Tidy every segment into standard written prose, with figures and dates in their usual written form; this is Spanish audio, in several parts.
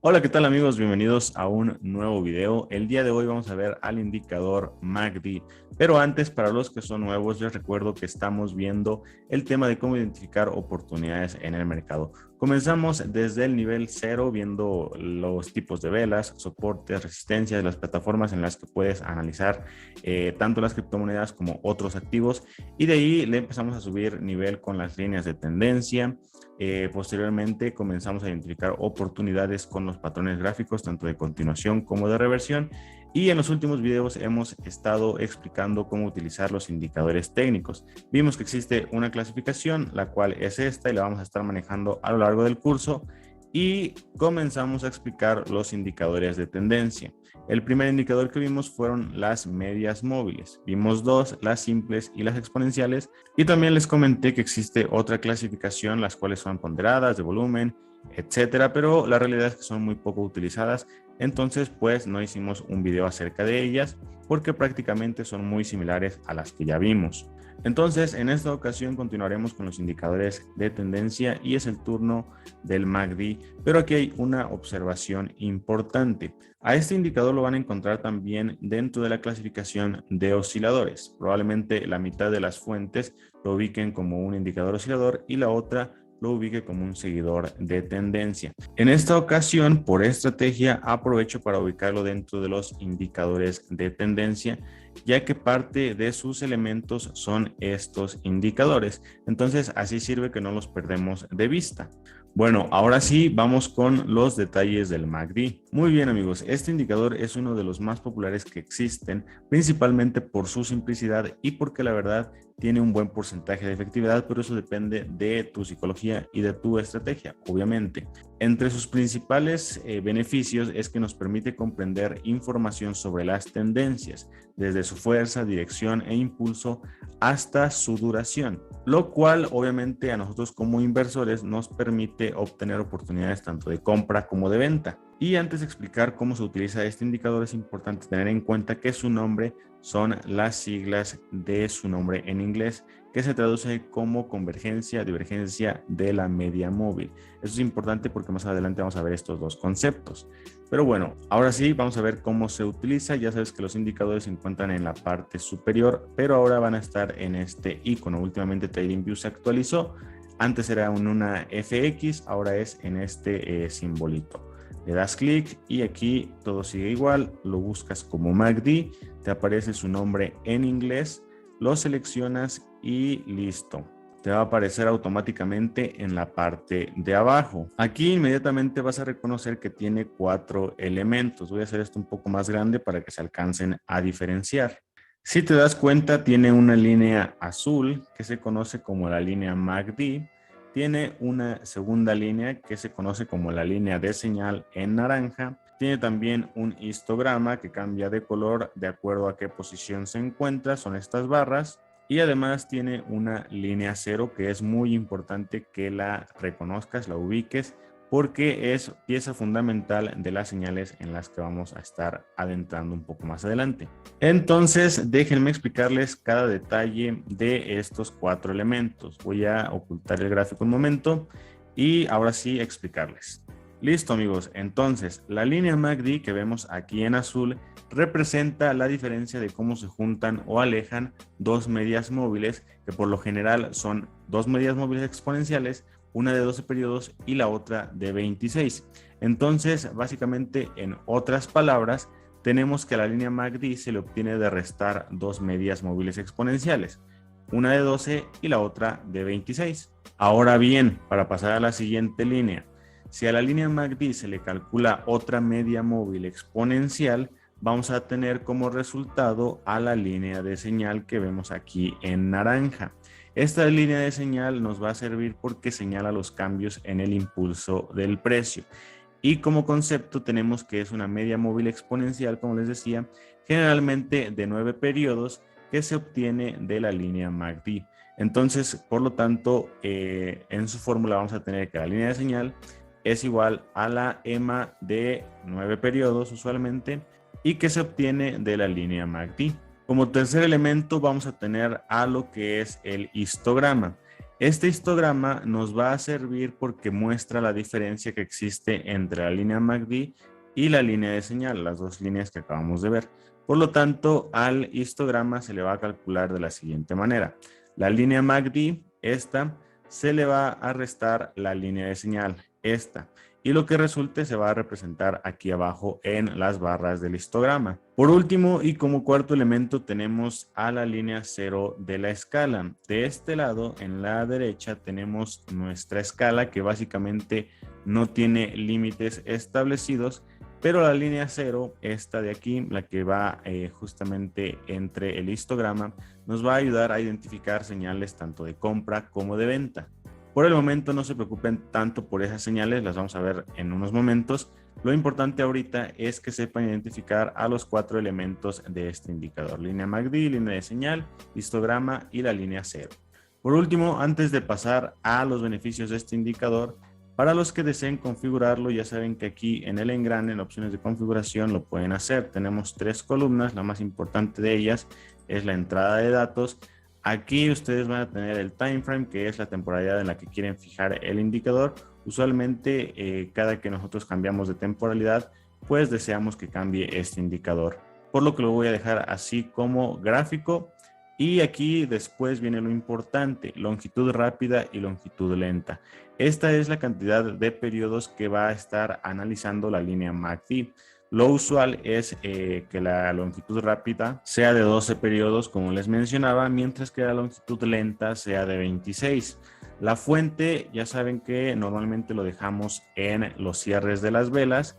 Hola, ¿qué tal amigos? Bienvenidos a un nuevo video. El día de hoy vamos a ver al indicador MACD, pero antes, para los que son nuevos, les recuerdo que estamos viendo el tema de cómo identificar oportunidades en el mercado. Comenzamos desde el nivel 0 viendo los tipos de velas, soportes, resistencias, las plataformas en las que puedes analizar tanto las criptomonedas como otros activos, y de ahí le empezamos a subir nivel con las líneas de tendencia. Posteriormente comenzamos a identificar oportunidades con los patrones gráficos, tanto de continuación como de reversión. Y en los últimos videos hemos estado explicando cómo utilizar los indicadores técnicos. Vimos que existe una clasificación, la cual es esta, y la vamos a estar manejando a lo largo del curso. Y comenzamos a explicar los indicadores de tendencia. El primer indicador que vimos fueron las medias móviles. Vimos dos, las simples y las exponenciales. Y también les comenté que existe otra clasificación, las cuales son ponderadas, de volumen, etcétera, pero la realidad es que son muy poco utilizadas. Entonces, pues no hicimos un video acerca de ellas porque prácticamente son muy similares a las que ya vimos. Entonces, en esta ocasión continuaremos con los indicadores de tendencia y es el turno del MACD, pero aquí hay una observación importante. A este indicador lo van a encontrar también dentro de la clasificación de osciladores. Probablemente la mitad de las fuentes lo ubiquen como un indicador oscilador y la otra lo ubique como un seguidor de tendencia. En esta ocasión, por estrategia, aprovecho para ubicarlo dentro de los indicadores de tendencia, ya que parte de sus elementos son estos indicadores. Entonces, así sirve que no los perdemos de vista. Bueno, ahora sí, vamos con los detalles del MACD. Muy bien amigos, este indicador es uno de los más populares que existen, principalmente por su simplicidad y porque la verdad tiene un buen porcentaje de efectividad, pero eso depende de tu psicología y de tu estrategia, obviamente. Entre sus principales beneficios es que nos permite comprender información sobre las tendencias, desde su fuerza, dirección e impulso hasta su duración, lo cual obviamente a nosotros como inversores nos permite obtener oportunidades tanto de compra como de venta. Y antes de explicar cómo se utiliza este indicador, es importante tener en cuenta que su nombre son las siglas de su nombre en inglés, que se traduce como convergencia, divergencia de la media móvil. Eso es importante porque más adelante vamos a ver estos dos conceptos. Pero bueno, ahora sí, vamos a ver cómo se utiliza. Ya sabes que los indicadores se encuentran en la parte superior, pero ahora van a estar en este icono. Últimamente TradingView se actualizó. Antes era en una FX, ahora es en este simbolito. Le das clic y aquí todo sigue igual, lo buscas como MACD, te aparece su nombre en inglés, lo seleccionas y listo. Te va a aparecer automáticamente en la parte de abajo. Aquí inmediatamente vas a reconocer que tiene 4 elementos. Voy a hacer esto un poco más grande para que se alcancen a diferenciar. Si te das cuenta, tiene una línea azul que se conoce como la línea MACD. Tiene una segunda línea que se conoce como la línea de señal en naranja. Tiene también un histograma que cambia de color de acuerdo a qué posición se encuentra, son estas barras. Y además tiene una línea cero que es muy importante que la reconozcas, la ubiques, porque es pieza fundamental de las señales en las que vamos a estar adentrando un poco más adelante. Entonces, déjenme explicarles cada detalle de estos 4 elementos. Voy a ocultar el gráfico un momento y ahora sí explicarles. Listo amigos, entonces la línea MACD que vemos aquí en azul representa la diferencia de cómo se juntan o alejan dos medias móviles, que por lo general son dos medias móviles exponenciales, una de 12 periodos y la otra de 26. Entonces, básicamente, en otras palabras, tenemos que a la línea MACD se le obtiene de restar dos medias móviles exponenciales, una de 12 y la otra de 26. Ahora bien, para pasar a la siguiente línea, si a la línea MACD se le calcula otra media móvil exponencial, vamos a tener como resultado a la línea de señal que vemos aquí en naranja. Esta línea de señal nos va a servir porque señala los cambios en el impulso del precio. Y como concepto tenemos que es una media móvil exponencial, como les decía, generalmente de 9 periodos que se obtiene de la línea MACD. Entonces, por lo tanto, en su fórmula vamos a tener que la línea de señal es igual a la EMA de 9 periodos usualmente y que se obtiene de la línea MACD. Como tercer elemento vamos a tener a lo que es el histograma. Este histograma nos va a servir porque muestra la diferencia que existe entre la línea MACD y la línea de señal, las dos líneas que acabamos de ver. Por lo tanto, al histograma se le va a calcular de la siguiente manera. La línea MACD, esta, se le va a restar la línea de señal, esta. Y lo que resulte se va a representar aquí abajo en las barras del histograma. Por último, y como cuarto elemento, tenemos a la línea 0 de la escala. De este lado, en la derecha, tenemos nuestra escala que básicamente no tiene límites establecidos, pero la línea 0, esta de aquí, la que va justamente entre el histograma, nos va a ayudar a identificar señales tanto de compra como de venta. Por el momento no se preocupen tanto por esas señales, las vamos a ver en unos momentos. Lo importante ahorita es que sepan identificar a los 4 elementos de este indicador: línea MACD, línea de señal, histograma y la línea 0. Por último, antes de pasar a los beneficios de este indicador, para los que deseen configurarlo, ya saben que aquí en el engrane, en opciones de configuración, lo pueden hacer. Tenemos 3 columnas, la más importante de ellas es la entrada de datos. Aquí ustedes van a tener el time frame, que es la temporalidad en la que quieren fijar el indicador. Usualmente, cada que nosotros cambiamos de temporalidad, pues deseamos que cambie este indicador. Por lo que lo voy a dejar así como gráfico. Y aquí después viene lo importante: longitud rápida y longitud lenta. Esta es la cantidad de periodos que va a estar analizando la línea MACD. Lo usual es que la longitud rápida sea de 12 periodos, como les mencionaba, mientras que la longitud lenta sea de 26. La fuente, ya saben que normalmente lo dejamos en los cierres de las velas.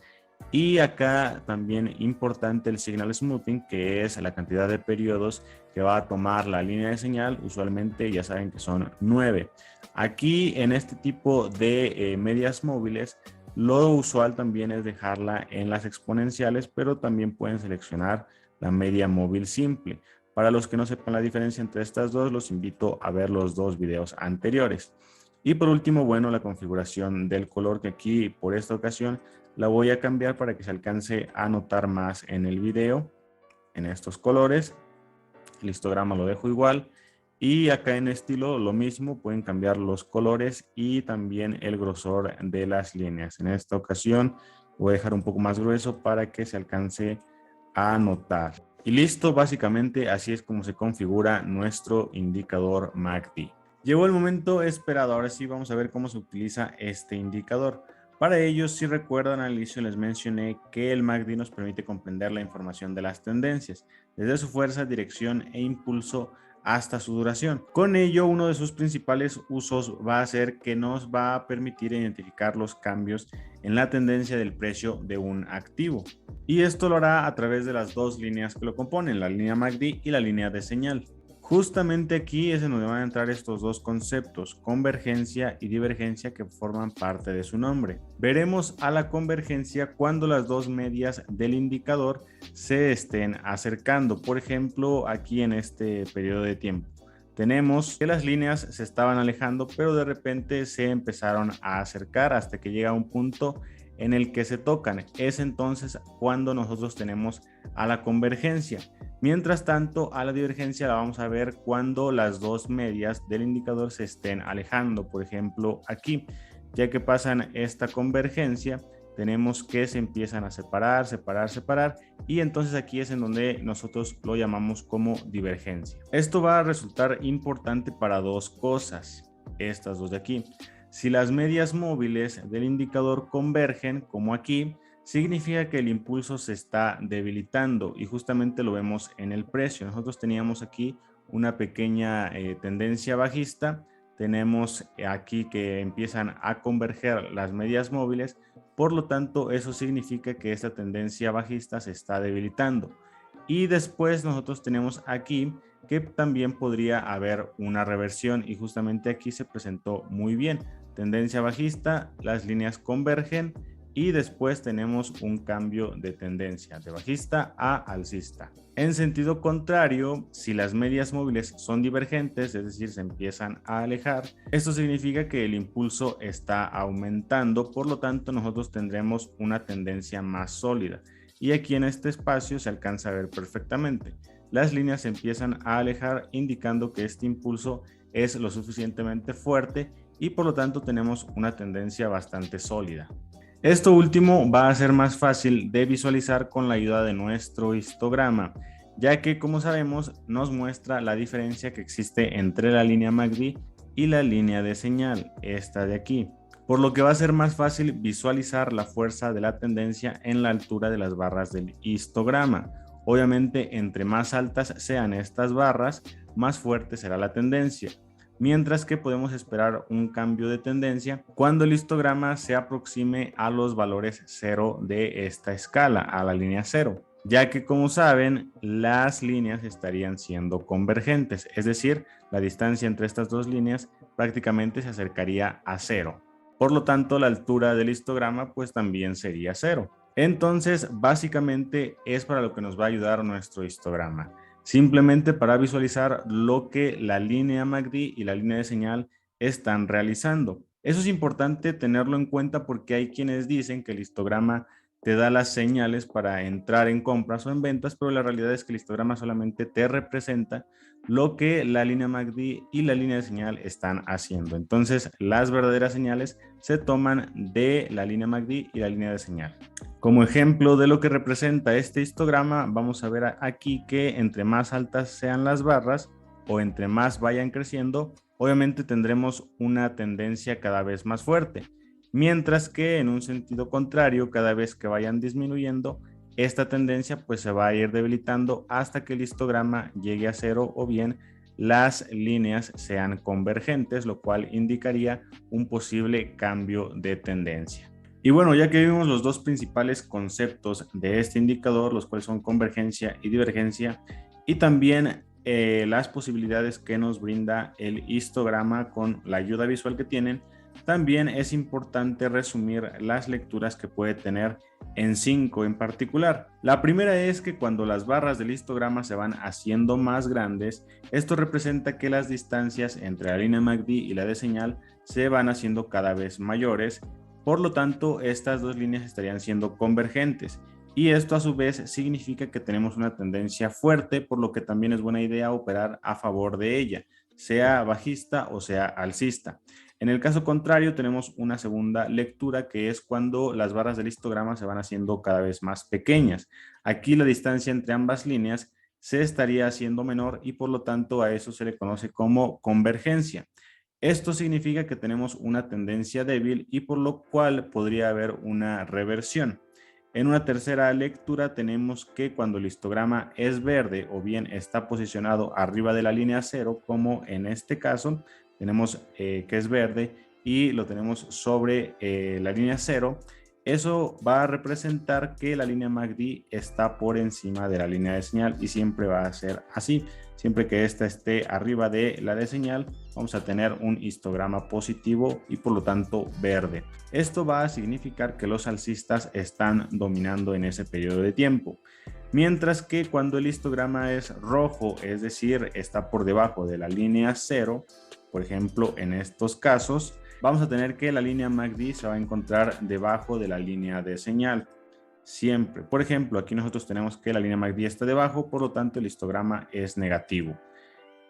Y acá también importante el signal smoothing, que es la cantidad de periodos que va a tomar la línea de señal. Usualmente ya saben que son 9. Aquí en este tipo de medias móviles, lo usual también es dejarla en las exponenciales, pero también pueden seleccionar la media móvil simple. Para los que no sepan la diferencia entre estas dos, los invito a ver los 2 videos anteriores. Y por último, bueno, la configuración del color, que aquí por esta ocasión la voy a cambiar para que se alcance a notar más en el video, en estos colores. El histograma lo dejo igual. Y acá en estilo lo mismo, pueden cambiar los colores y también el grosor de las líneas. En esta ocasión voy a dejar un poco más grueso para que se alcance a notar. Y listo, básicamente así es como se configura nuestro indicador MACD. Llegó el momento esperado, ahora sí vamos a ver cómo se utiliza este indicador. Para ello, si recuerdan, al inicio les mencioné que el MACD nos permite comprender la información de las tendencias, desde su fuerza, dirección e impulso hasta su duración. Con ello, uno de sus principales usos va a ser que nos va a permitir identificar los cambios en la tendencia del precio de un activo. Y esto lo hará a través de las 2 líneas que lo componen, la línea MACD y la línea de señal. Justamente aquí es en donde van a entrar estos 2 conceptos: convergencia y divergencia, que forman parte de su nombre. Veremos a la convergencia cuando las 2 medias del indicador se estén acercando. Por ejemplo, aquí en este periodo de tiempo tenemos que las líneas se estaban alejando, pero de repente se empezaron a acercar hasta que llega un punto en el que se tocan. Es entonces cuando nosotros tenemos a la convergencia. Mientras tanto, a la divergencia la vamos a ver cuando las 2 medias del indicador se estén alejando. Por ejemplo, aquí, ya que pasan esta convergencia, tenemos que se empiezan a separar, y entonces aquí es en donde nosotros lo llamamos como divergencia. Esto va a resultar importante para 2 cosas, estas 2 de aquí. Si las medias móviles del indicador convergen, como aquí, significa que el impulso se está debilitando, y justamente lo vemos en el precio. Nosotros teníamos aquí una pequeña tendencia bajista, tenemos aquí que empiezan a converger las medias móviles, por lo tanto eso significa que esta tendencia bajista se está debilitando. Y después nosotros tenemos aquí que también podría haber una reversión, y justamente aquí se presentó muy bien. Tendencia bajista, las líneas convergen y después tenemos un cambio de tendencia de bajista a alcista. En sentido contrario, si las medias móviles son divergentes, es decir, se empiezan a alejar, esto significa que el impulso está aumentando, por lo tanto nosotros tendremos una tendencia más sólida. Y aquí en este espacio se alcanza a ver perfectamente. Las líneas se empiezan a alejar, indicando que este impulso es lo suficientemente fuerte y por lo tanto tenemos una tendencia bastante sólida. Esto último va a ser más fácil de visualizar con la ayuda de nuestro histograma, ya que como sabemos nos muestra la diferencia que existe entre la línea MACD y la línea de señal, esta de aquí, por lo que va a ser más fácil visualizar la fuerza de la tendencia en la altura de las barras del histograma. Obviamente, entre más altas sean estas barras, más fuerte será la tendencia, mientras que podemos esperar un cambio de tendencia cuando el histograma se aproxime a los valores 0 de esta escala, a la línea 0, ya que como saben, las líneas estarían siendo convergentes, es decir, la distancia entre estas dos líneas prácticamente se acercaría a 0. Por lo tanto, la altura del histograma pues también sería 0. Entonces, básicamente es para lo que nos va a ayudar nuestro histograma. Simplemente para visualizar lo que la línea MACD y la línea de señal están realizando. Eso es importante tenerlo en cuenta porque hay quienes dicen que el histograma te da las señales para entrar en compras o en ventas, pero la realidad es que el histograma solamente te representa lo que la línea MACD y la línea de señal están haciendo. Entonces, las verdaderas señales se toman de la línea MACD y la línea de señal. Como ejemplo de lo que representa este histograma, vamos a ver aquí que entre más altas sean las barras o entre más vayan creciendo, obviamente tendremos una tendencia cada vez más fuerte. Mientras que en un sentido contrario, cada vez que vayan disminuyendo, esta tendencia pues se va a ir debilitando hasta que el histograma llegue a 0 o bien las líneas sean convergentes, lo cual indicaría un posible cambio de tendencia. Y bueno, ya que vimos los dos principales conceptos de este indicador, los cuales son convergencia y divergencia, y también las posibilidades que nos brinda el histograma con la ayuda visual que tienen, también es importante resumir las lecturas que puede tener en 5 en particular. La primera es que cuando las barras del histograma se van haciendo más grandes, esto representa que las distancias entre la línea MACD y la de señal se van haciendo cada vez mayores. Por lo tanto, estas dos líneas estarían siendo convergentes y esto a su vez significa que tenemos una tendencia fuerte, por lo que también es buena idea operar a favor de ella, sea bajista o sea alcista. En el caso contrario, tenemos una segunda lectura que es cuando las barras del histograma se van haciendo cada vez más pequeñas. Aquí la distancia entre ambas líneas se estaría haciendo menor y por lo tanto a eso se le conoce como convergencia. Esto significa que tenemos una tendencia débil y por lo cual podría haber una reversión. En una tercera lectura tenemos que cuando el histograma es verde o bien está posicionado arriba de la línea 0, como en este caso, tenemos que es verde y lo tenemos sobre la línea 0, eso va a representar que la línea MACD está por encima de la línea de señal y siempre va a ser así. Siempre que esta esté arriba de la de señal, vamos a tener un histograma positivo y por lo tanto verde. Esto va a significar que los alcistas están dominando en ese periodo de tiempo. Mientras que cuando el histograma es rojo, es decir, está por debajo de la línea 0, por ejemplo, en estos casos, vamos a tener que la línea MACD se va a encontrar debajo de la línea de señal. Siempre. Por ejemplo, aquí nosotros tenemos que la línea MACD está debajo, por lo tanto el histograma es negativo.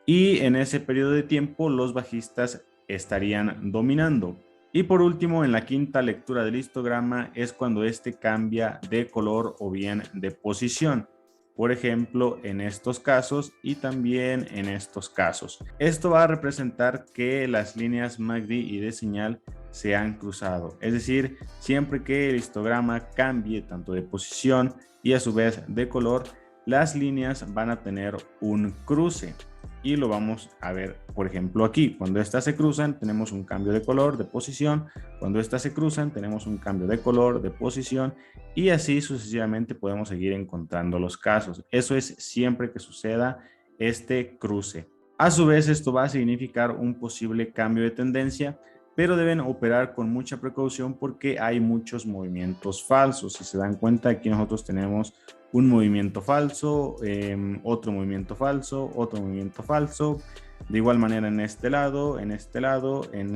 Y en ese periodo de tiempo los bajistas estarían dominando. Y por último, en la quinta lectura del histograma es cuando este cambia de color o bien de posición. Por ejemplo, en estos casos y también en estos casos. Esto va a representar que las líneas MACD y de señal se han cruzado. Es decir, siempre que el histograma cambie tanto de posición y a su vez de color, las líneas van a tener un cruce. Y lo vamos a ver, por ejemplo, aquí. Cuando estas se cruzan, tenemos un cambio de color, de posición. Cuando estas se cruzan, tenemos un cambio de color, de posición. Y así sucesivamente podemos seguir encontrando los casos. Eso es siempre que suceda este cruce. A su vez, esto va a significar un posible cambio de tendencia, pero deben operar con mucha precaución porque hay muchos movimientos falsos. Si se dan cuenta, aquí nosotros tenemos un movimiento falso, otro movimiento falso, otro movimiento falso. De igual manera en este lado, en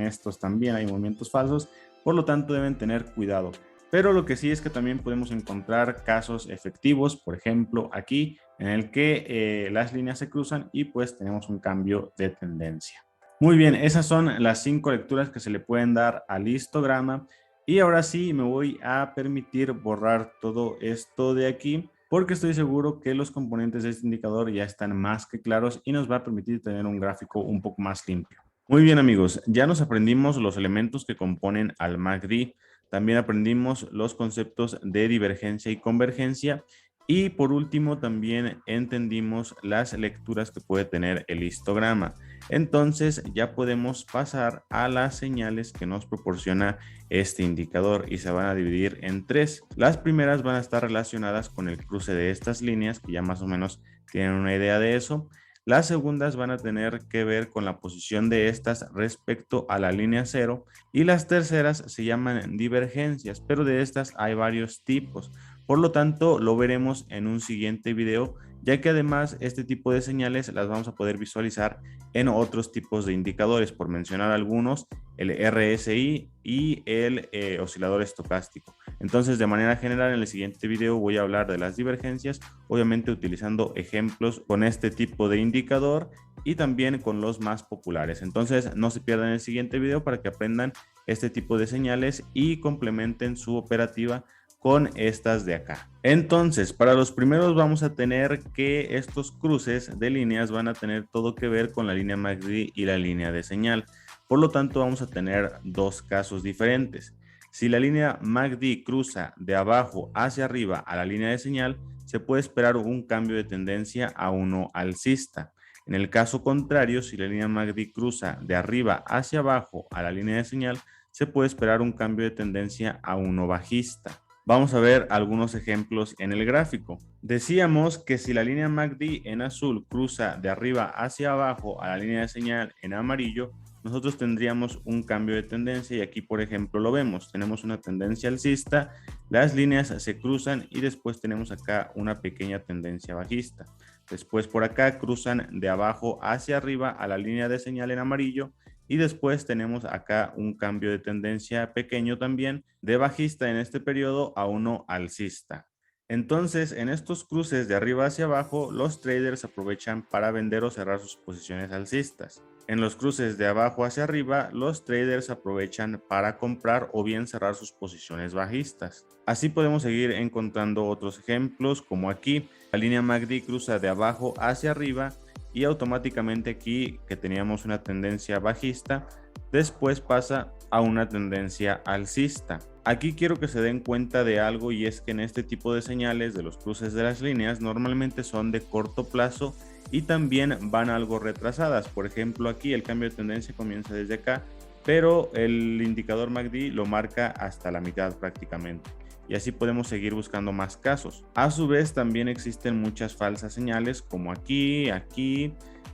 estos también hay movimientos falsos. Por lo tanto, deben tener cuidado. Pero lo que sí es que también podemos encontrar casos efectivos, por ejemplo, aquí, en el que las líneas se cruzan y pues tenemos un cambio de tendencia. Muy bien, esas son las 5 lecturas que se le pueden dar al histograma. Y ahora sí me voy a permitir borrar todo esto de aquí porque estoy seguro que los componentes de este indicador ya están más que claros y nos va a permitir tener un gráfico un poco más limpio. Muy bien amigos, ya nos aprendimos los elementos que componen al MACD. También aprendimos los conceptos de divergencia y convergencia. Y por último también entendimos las lecturas que puede tener el histograma. Entonces ya podemos pasar a las señales que nos proporciona este indicador y se van a dividir en tres. Las primeras van a estar relacionadas con el cruce de estas líneas, que ya más o menos tienen una idea de eso. Las segundas van a tener que ver con la posición de estas respecto a la línea cero y las terceras se llaman divergencias, pero de estas hay varios tipos. Por lo tanto, lo veremos en un siguiente video, ya que además este tipo de señales las vamos a poder visualizar en otros tipos de indicadores, por mencionar algunos, el RSI y el oscilador estocástico. Entonces, de manera general, en el siguiente video voy a hablar de las divergencias, obviamente utilizando ejemplos con este tipo de indicador y también con los más populares. Entonces, no se pierdan el siguiente video para que aprendan este tipo de señales y complementen su operativa con estas de acá. Entonces, para los primeros vamos a tener que estos cruces de líneas van a tener todo que ver con la línea MACD y la línea de señal. Por lo tanto, vamos a tener dos casos diferentes. Si la línea MACD cruza de abajo hacia arriba a la línea de señal, se puede esperar un cambio de tendencia a uno alcista. En el caso contrario, si la línea MACD cruza de arriba hacia abajo a la línea de señal, se puede esperar un cambio de tendencia a uno bajista. Vamos a ver algunos ejemplos en el gráfico. Decíamos que si la línea MACD en azul cruza de arriba hacia abajo a la línea de señal en amarillo, nosotros tendríamos un cambio de tendencia y aquí por ejemplo lo vemos, tenemos una tendencia alcista, las líneas se cruzan y después tenemos acá una pequeña tendencia bajista. Después por acá cruzan de abajo hacia arriba a la línea de señal en amarillo y después tenemos acá un cambio de tendencia pequeño también de bajista en este periodo a uno alcista. Entonces, en estos cruces de arriba hacia abajo, los traders aprovechan para vender o cerrar sus posiciones alcistas. En los cruces de abajo hacia arriba, los traders aprovechan para comprar o bien cerrar sus posiciones bajistas. Así podemos seguir encontrando otros ejemplos como aquí. La línea MACD cruza de abajo hacia arriba y automáticamente aquí que teníamos una tendencia bajista, después pasa a una tendencia alcista. Aquí quiero que se den cuenta de algo y es que en este tipo de señales de los cruces de las líneas normalmente son de corto plazo y también van algo retrasadas. Por ejemplo, aquí el cambio de tendencia comienza desde acá, pero el indicador MACD lo marca hasta la mitad prácticamente. Y así podemos seguir buscando más casos. A su vez también existen muchas falsas señales como aquí,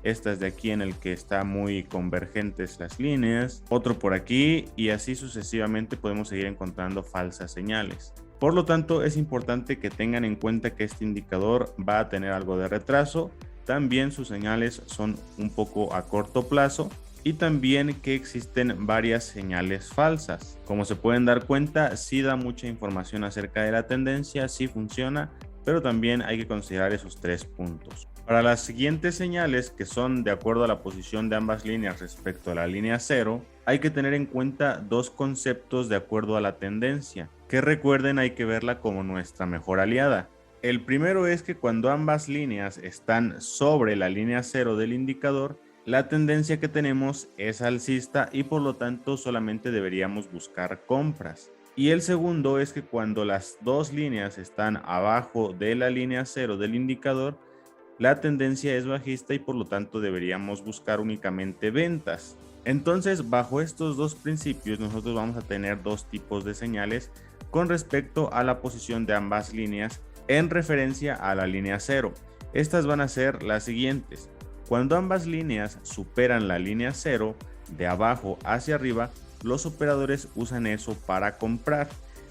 estas de aquí en el que está muy convergentes las líneas, otro por aquí y así sucesivamente podemos seguir encontrando falsas señales. Por lo tanto, es importante que tengan en cuenta que este indicador va a tener algo de retraso. También sus señales son un poco a corto plazo y también que existen varias señales falsas. Como se pueden dar cuenta, sí da mucha información acerca de la tendencia, sí funciona, pero también hay que considerar esos tres puntos. Para las siguientes señales, que son de acuerdo a la posición de ambas líneas respecto a la línea cero, hay que tener en cuenta dos conceptos de acuerdo a la tendencia, que recuerden hay que verla como nuestra mejor aliada. El primero es que cuando ambas líneas están sobre la línea cero del indicador, la tendencia que tenemos es alcista y por lo tanto solamente deberíamos buscar compras. Y el segundo es que cuando las dos líneas están abajo de la línea cero del indicador, la tendencia es bajista y por lo tanto deberíamos buscar únicamente ventas. Entonces, bajo estos dos principios, nosotros vamos a tener dos tipos de señales con respecto a la posición de ambas líneas en referencia a la línea cero. Estas van a ser las siguientes. Cuando ambas líneas superan la línea cero, de abajo hacia arriba, los operadores usan eso para comprar,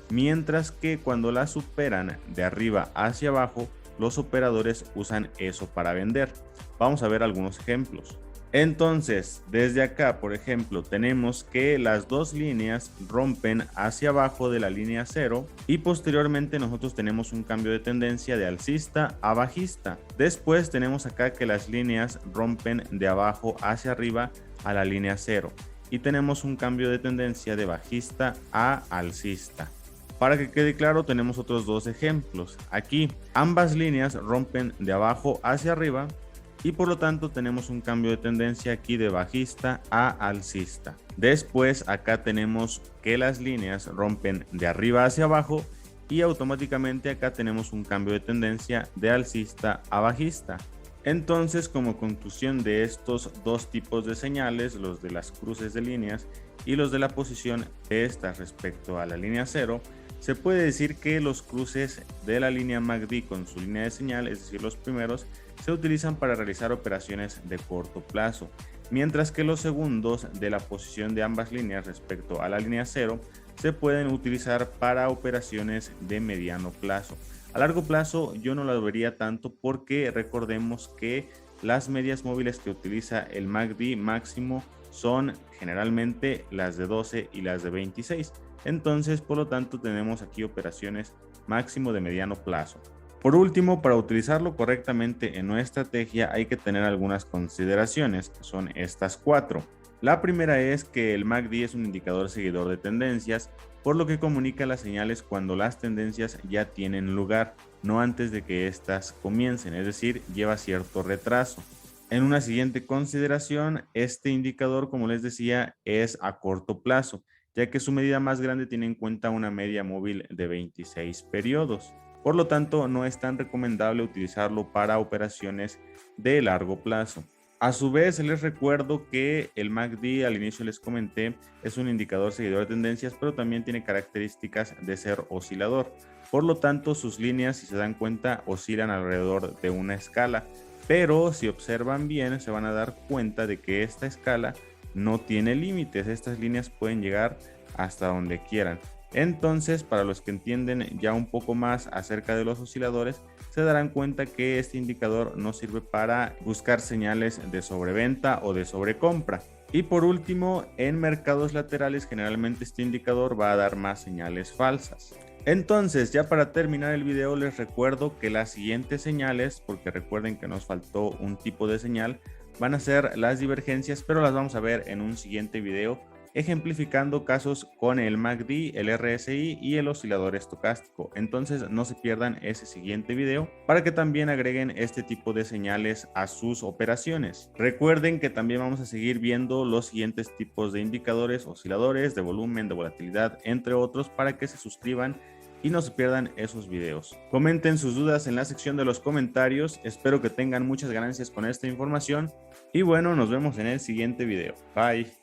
mientras que cuando la superan de arriba hacia abajo, los operadores usan eso para vender. Vamos a ver algunos ejemplos. Entonces, desde acá, por ejemplo, tenemos que las dos líneas rompen hacia abajo de la línea 0 y posteriormente nosotros tenemos un cambio de tendencia de alcista a bajista. Después tenemos acá que las líneas rompen de abajo hacia arriba a la línea 0 y tenemos un cambio de tendencia de bajista a alcista. Para que quede claro, tenemos otros dos ejemplos. Aquí ambas líneas rompen de abajo hacia arriba y por lo tanto tenemos un cambio de tendencia aquí de bajista a alcista. Después acá tenemos que las líneas rompen de arriba hacia abajo y automáticamente acá tenemos un cambio de tendencia de alcista a bajista. Entonces, como conclusión de estos dos tipos de señales, los de las cruces de líneas y los de la posición de estas respecto a la línea 0, se puede decir que los cruces de la línea MACD con su línea de señal, es decir, los primeros, se utilizan para realizar operaciones de corto plazo, mientras que los segundos de la posición de ambas líneas respecto a la línea 0 se pueden utilizar para operaciones de mediano plazo. A largo plazo yo no la vería tanto porque recordemos que las medias móviles que utiliza el MACD máximo son generalmente las de 12 y las de 26. Entonces, por lo tanto, tenemos aquí operaciones máximo de mediano plazo. Por último, para utilizarlo correctamente en nuestra estrategia hay que tener algunas consideraciones, que son estas 4. La primera es que el MACD es un indicador seguidor de tendencias, por lo que comunica las señales cuando las tendencias ya tienen lugar, no antes de que éstas comiencen, es decir, lleva cierto retraso. En una siguiente consideración, este indicador, como les decía, es a corto plazo, ya que su medida más grande tiene en cuenta una media móvil de 26 periodos. Por lo tanto, no es tan recomendable utilizarlo para operaciones de largo plazo. A su vez, les recuerdo que el MACD, al inicio les comenté, es un indicador seguidor de tendencias, pero también tiene características de ser oscilador. Por lo tanto, sus líneas, si se dan cuenta, oscilan alrededor de una escala. Pero si observan bien, se van a dar cuenta de que esta escala no tiene límites. Estas líneas pueden llegar hasta donde quieran. Entonces, para los que entienden ya un poco más acerca de los osciladores, se darán cuenta que este indicador no sirve para buscar señales de sobreventa o de sobrecompra. Y por último, en mercados laterales generalmente este indicador va a dar más señales falsas. Entonces, ya para terminar el video, les recuerdo que las siguientes señales, porque recuerden que nos faltó un tipo de señal, van a ser las divergencias, pero las vamos a ver en un siguiente video, ejemplificando casos con el MACD, el RSI y el oscilador estocástico. Entonces, no se pierdan ese siguiente video para que también agreguen este tipo de señales a sus operaciones. Recuerden que también vamos a seguir viendo los siguientes tipos de indicadores, osciladores, de volumen, de volatilidad, entre otros, para que se suscriban y no se pierdan esos videos. Comenten sus dudas en la sección de los comentarios. Espero que tengan muchas ganancias con esta información y bueno, nos vemos en el siguiente video. Bye.